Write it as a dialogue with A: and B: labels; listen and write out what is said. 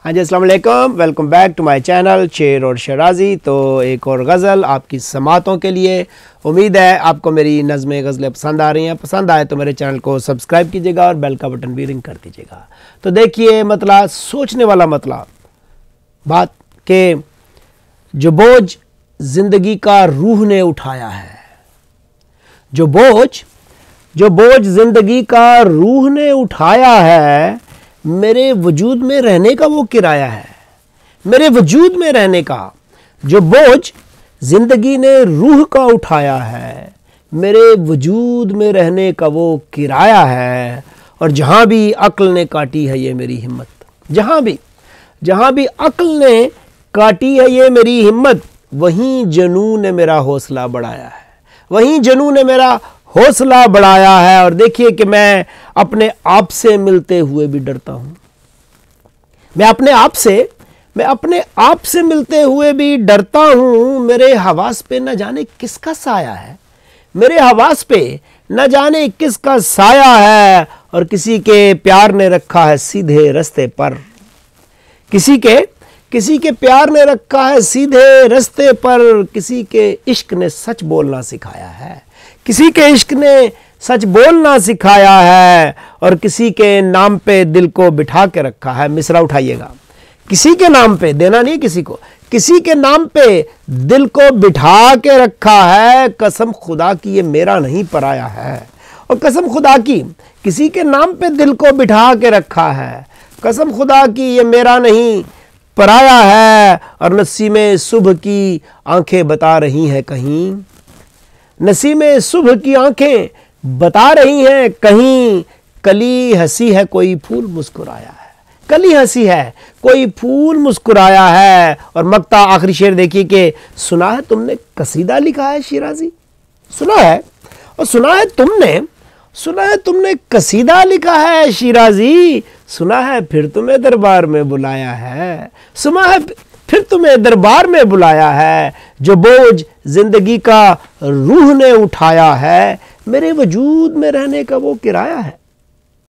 A: हाँ जी, अस्सलाम वालेकुम, welcome back to my channel शेर और शराजी। तो एक और गज़ल आपकी समातों के लिए। उम्मीद है आपको मेरी नज़में गज़लें पसंद आ रही हैं। पसंद आए तो मेरे चैनल को सब्सक्राइब कीजिएगा और बेल का बटन भी रिंग कर दीजिएगा। तो देखिए, मतलब सोचने वाला मतलब बात कि जो बोझ ज़िंदगी का रूह ने उठाया है, जो बोझ ज़िंदगी का रूह ने उठाया है, मेरे वजूद में रहने का वो किराया है। मेरे वजूद में रहने का जो बोझ जिंदगी ने रूह का उठाया है, मेरे वजूद में रहने का वो किराया है। और जहां भी अक्ल ने काटी है ये मेरी हिम्मत, जहां भी अक्ल ने काटी है ये मेरी हिम्मत, वहीं जुनून ने मेरा हौसला बढ़ाया है, वहीं जुनून ने मेरा हौसला बढ़ाया है। और देखिए कि मैं अपने आप से मिलते हुए भी डरता हूं। मैं अपने आप से मिलते हुए भी डरता हूं। मेरे हवास पे न जाने किसका साया है, मेरे हवास पे न जाने किसका साया है। और किसी के प्यार ने रखा है सीधे रास्ते पर, किसी के प्यार ने रखा है सीधे रास्ते पर, किसी के इश्क ने सच बोलना सिखाया है, किसी के इश्क ने सच बोलना सिखाया है। और किसी के नाम पे दिल को बिठा के रखा है। मिसरा उठाइएगा, किसी के नाम पे, देना नहीं किसी को, किसी के नाम पे दिल को बिठा के रखा है। कसम खुदा की ये मेरा नहीं पराया है। और कसम खुदा की किसी के नाम पे दिल को बिठा के रखा है, कसम खुदा की ये मेरा नहीं पराया है। और नसीमे सुबह की आंखें बता रही हैं कहीं, नसीमे सुबह की आंखें बता रही हैं कहीं, कली हंसी है कोई फूल मुस्कुराया है, कली हंसी है कोई फूल मुस्कुराया है। और मक्ता आखिरी शेर देखिए कि सुना है तुमने कसीदा लिखा है शिराजी, सुना है, और सुना है तुमने कसीदा लिखा है शिराजी, सुना है फिर तुम्हें दरबार में बुलाया है, सुना है फिर तुम्हें दरबार में बुलाया है। जो बोझ जिंदगी का रूह ने उठाया है, मेरे वजूद में रहने का वो किराया है।